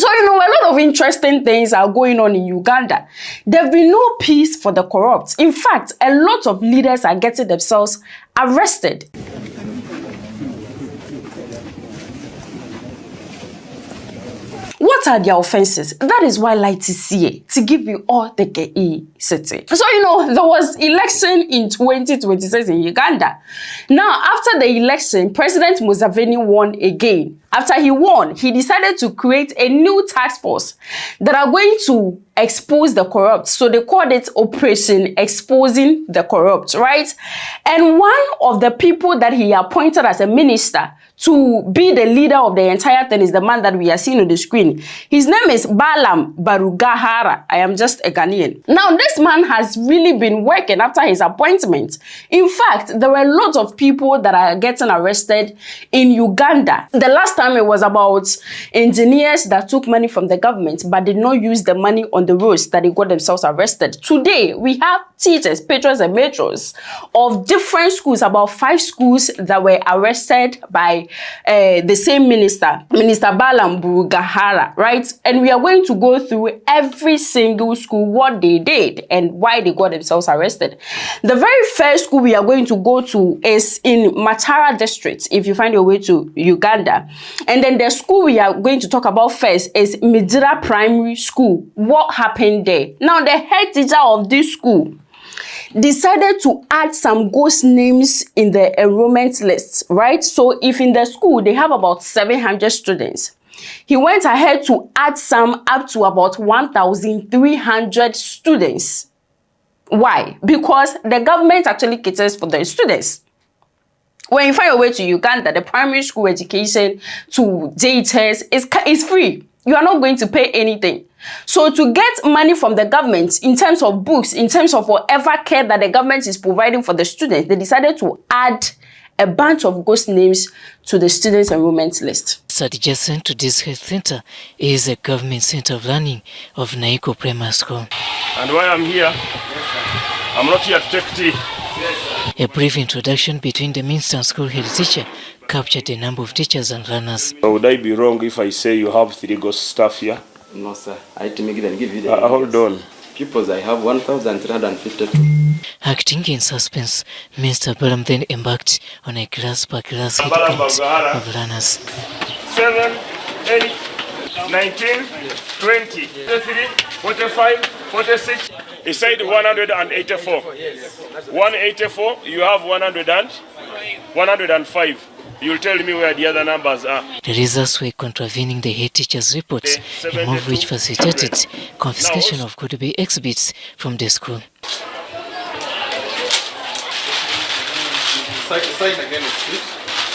So, a lot of interesting things are going on in Uganda. There'll be no peace for the corrupt. In fact, a lot of leaders are getting themselves arrested. What are their offenses? That is why Light is here, to give you all the Koyi city. So, there was election in 2026 in Uganda. Now, after the election, President Museveni won again. After he won, he decided to create a new task force that are going to expose the corrupt. So they called it Operation Exposing the Corrupt, right? And one of the people that he appointed as a minister to be the leader of the entire thing is the man that we are seeing on the screen. His name is Balaam Barugahara. I am just a Ghanaian. Now, this man has really been working after his appointment. In fact, there were lots of people that are getting arrested in Uganda. The last time it was about engineers that took money from the government but did not use the money on the roads that they got themselves arrested. Today, we have teachers, patrons and matrons of different schools, about 5 schools that were arrested by the same minister, Minister Balaam Barugahara, right? And we are going to go through every single school, what they did and why they got themselves arrested. The very first school we are going to go to is in Machara district, if you find your way to Uganda. And then the school we are going to talk about first is Mida Primary School. What happened there? Now, the head teacher of this school decided to add some ghost names in the enrollment list, right? So if in the school they have about 700 students, he went ahead to add some up to about 1,300 students. Why? Because the government actually caters for the students. When you find your way to Uganda, the primary school education to JTS is free. You are not going to pay anything. So to get money from the government in terms of books, in terms of whatever care that the government is providing for the students, they decided to add a bunch of ghost names to the students' enrollment list. Adjacent to this health center is a government center of learning of Koyi Primary School. And why I'm here, I'm not here to take tea. A brief introduction between the minister and school head teacher captured a number of teachers and learners. Would I be wrong if I say you have 3 ghost staff here? No, sir. I to make them give you the hold on. Pupils, I have 1,352. Acting in suspense, Mr. Balaam then embarked on a class-by-class head count of learners. 7, 8, 19, 20, 33, 45, 46. Inside 184. 184, you have 105. You'll tell me where the other numbers are. The results were contravening the head teacher's reports, a move which facilitated confiscation of could-be exhibits from the school.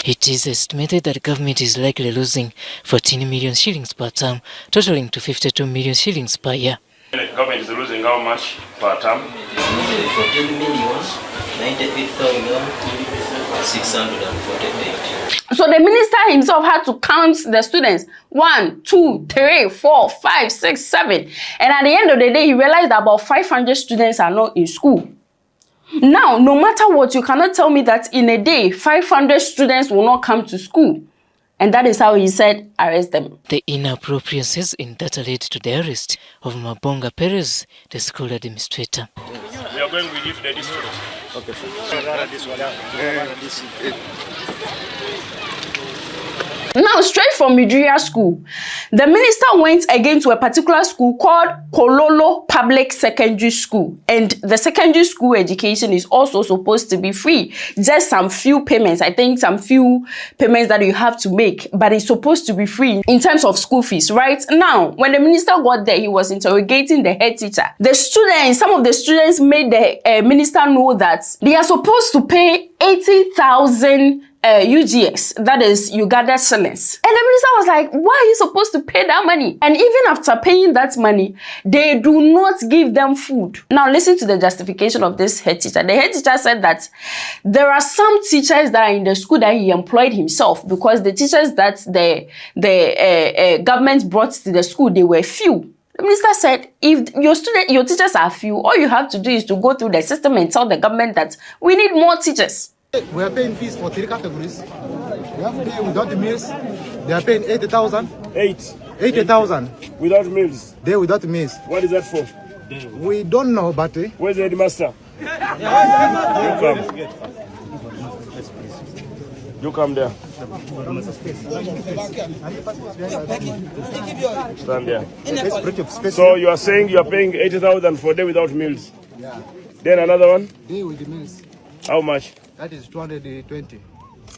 It is estimated that the government is likely losing 14 million shillings per term, totaling to 52 million shillings per year. The government is losing how much per term? 14 million, 98,648. So the minister himself had to count the students. 1, 2, 3, 4, 5, 6, 7. And at the end of the day, he realized that about 500 students are not in school. Now, no matter what, you cannot tell me that in a day, 500 students will not come to school. And that is how he said, arrest them. The inappropriacies in data led to the arrest of Mabonga Perez, the school administrator. We are going with you to the district. Okay, Now, straight from Midria School, the minister went again to a particular school called Cololo Secondary School. And the secondary school education is also supposed to be free. Just some few payments, I think some few payments that you have to make, but it's supposed to be free in terms of school fees, right? Now, when the minister got there, he was interrogating the head teacher. The students, some of the students made the minister know that they are supposed to pay 80,000 UGS, that is Uganda shillings. And the minister was like, why are you supposed to pay that money? And even after paying that money, they do not give them food. Now listen to the justification of this head teacher. The head teacher said that there are some teachers that are in the school that he employed himself, because the teachers that the government brought to the school, they were few. The minister said, if your teachers are few, all you have to do is to go through the system and tell the government that we need more teachers. We are paying fees for 3 categories. We have to pay without the meals. They are paying 80,000. 8. 80,000. Without meals. Day without meals. What is that for? We don't know, but Where's the headmaster? You come there. Stand there. So you are saying you are paying 80,000 for day without meals? Yeah. Then another one? Day with meals. How much? That is 220.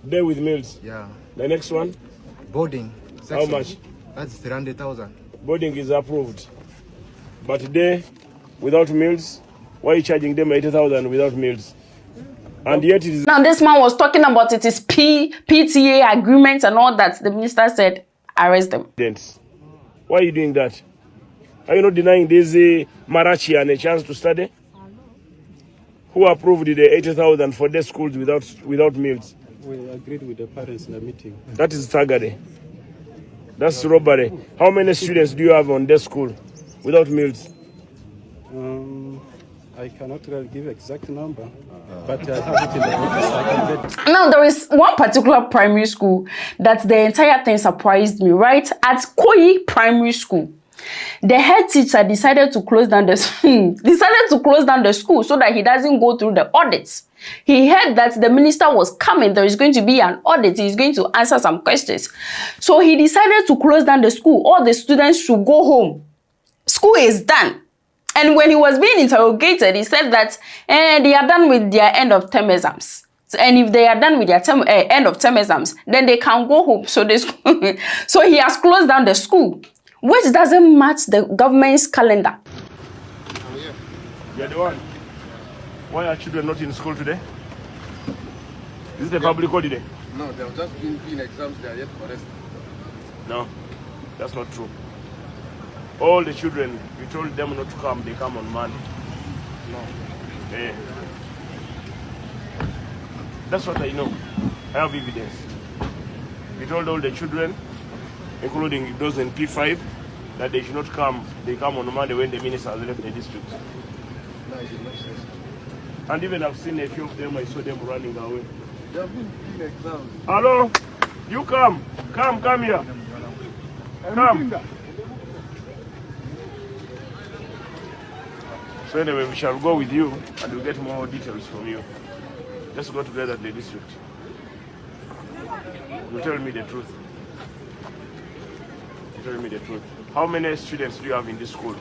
Day with meals? Yeah. The next one? Boarding. How much? That's 300,000. Boarding is approved. But day without meals, why are you charging them 80,000 without meals? And yet it is... Now this man was talking about it is PTA agreements and all that. The minister said, arrest them. Why are you doing that? Are you not denying this Marachi and a chance to study? Who approved the 80,000 for day schools without meals? We agreed with the parents in the meeting. That is thuggery. That's robbery. How many students do you have on day school without meals? I cannot really give exact number, but I have it in the office. I can get. Now, there is one particular primary school that the entire thing surprised me, right? At Koyi Primary School, the head teacher decided to close down the school so that he doesn't go through the audits. He heard that the minister was coming. There is going to be an audit. He's going to answer some questions. So he decided to close down the school. All the students should go home. School is done. And when he was being interrogated, he said that they are done with their end of term exams. And if they are done with their end of term exams, then they can go home. So so he has closed down the school, which doesn't match the government's calendar. You're the one. Why are children not in school today? Is it a public holiday? No, they have just been doing exams. They are yet for rest. No, that's not true. All the children, you told them not to come, they come on Monday. No. Yeah. That's what I know. I have evidence. You told all the children, including those in P5, that they should not come. They come on Monday when the minister has left the district. No, I did not say so. And even I've seen a few of them, I saw them running away. They have been doing exams. Hello? You come. Come here. Come. So anyway, we shall go with you and we'll get more details from you. Let's go together at the district. You tell me the truth. You tell me the truth. How many students do you have in this school?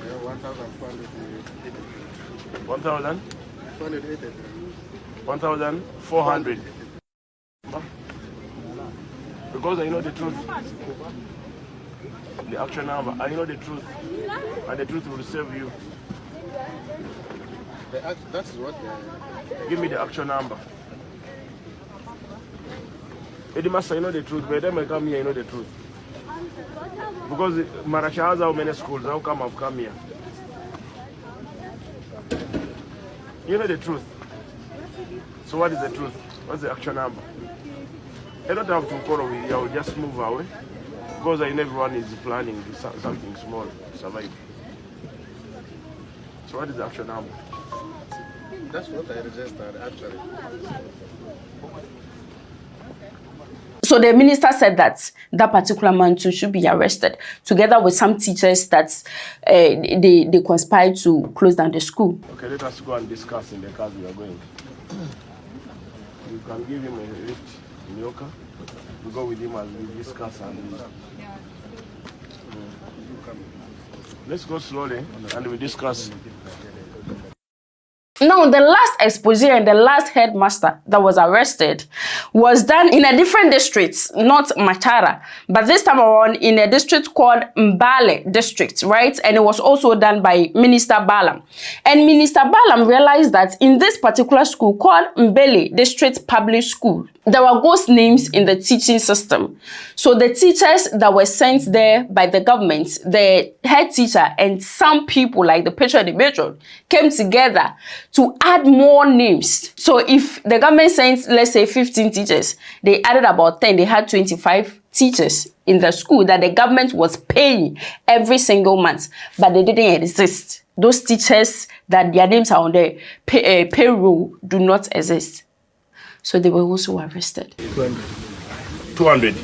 We have 1,480. 1,000? 480. 1,400. Because I know the truth. The actual number. I know the truth. And the truth will save you. That's what Give me the actual number. Headmaster, I know the truth. By the time I come here, I know the truth. Because Marasha has how many schools? How come I've come here? You know the truth. So what is the truth? What's the actual number? I don't have to quarrel with you. I will just move away. Because I know everyone is planning something small to survive. So what is the actual number? That's what I registered actually. So the minister said that that particular man too should be arrested, together with some teachers that they conspired to close down the school. Okay, let us go and discuss in the car we are going. You can give him a lift in your car. We go with him as we discuss and let's go slowly and we discuss. Now, the last exposure and the last headmaster that was arrested was done in a different district, not Machara, but this time around in a district called Mbale district, right? And it was also done by Minister Balam. And Minister Balam realized that in this particular school called Mbale District Public School, there were ghost names in the teaching system. So the teachers that were sent there by the government, the head teacher and some people like the patron and the matron came together to add more names. So if the government sent, let's say 15 teachers, they added about 10, they had 25 teachers in the school that the government was paying every single month, but they didn't exist. Those teachers that their names are on the payroll do not exist. So they were also arrested. 200.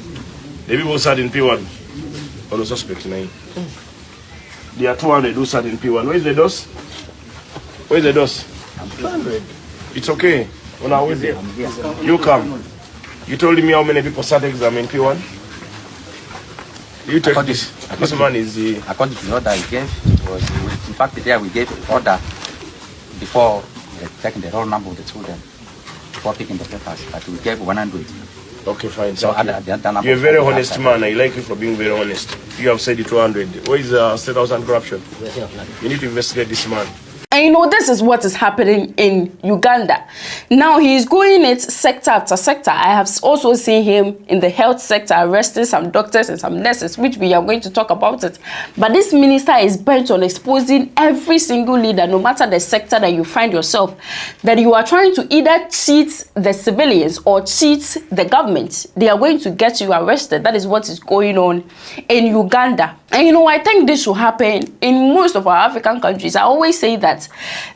The people sat in P1. Or no suspect name. There are 200 who sat in P1. Where is the dose? Where is the dose? 200. It's okay. When I was there. You come. You told me how many people sat exam in P1? You take this. This man is the... According to the order he gave, it was, in fact, there we gave order before taking the roll number of the children, before picking the papers, but we gave 100. Okay, fine. So you're a very honest man. I like you for being very honest. You have said it 200. Where is State House and Corruption? You need to investigate this man. And you know, this is what is happening in Uganda. Now, he is going it sector after sector. I have also seen him in the health sector arresting some doctors and some nurses, which we are going to talk about it. But this minister is bent on exposing every single leader, no matter the sector that you find yourself, that you are trying to either cheat the civilians or cheat the government. They are going to get you arrested. That is what is going on in Uganda. And you know, I think this should happen in most of our African countries. I always say that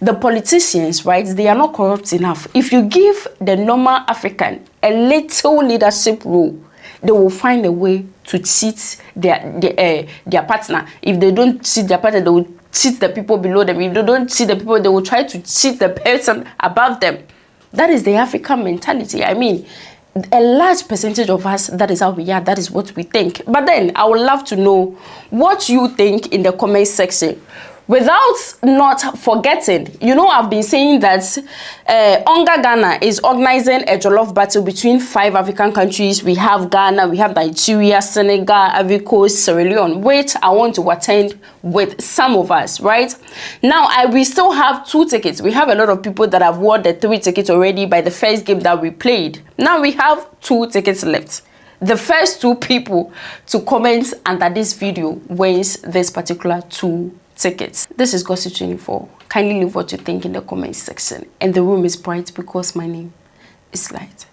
the politicians, right, they are not corrupt enough. If you give the normal African a little leadership role, they will find a way to cheat their partner. If they don't cheat their partner, they will cheat the people below them. If they don't cheat the people, they will try to cheat the person above them. That is the African mentality. I mean, a large percentage of us, that is how we are, that is what we think. But then I would love to know what you think in the comment section. Without not forgetting, you know, I've been saying that Onga Ghana is organizing a jollof battle between 5 African countries. We have Ghana, we have Nigeria, Senegal, Ivory Coast, Sierra Leone, which I want to attend with some of us, right? Now, we still have 2 tickets. We have a lot of people that have won the 3 tickets already by the first game that we played. Now we have 2 tickets left. The first 2 people to comment under this video wins this particular 2 tickets. This is Gossip 24. Kindly leave what you think in the comment section. And the room is bright because my name is Light.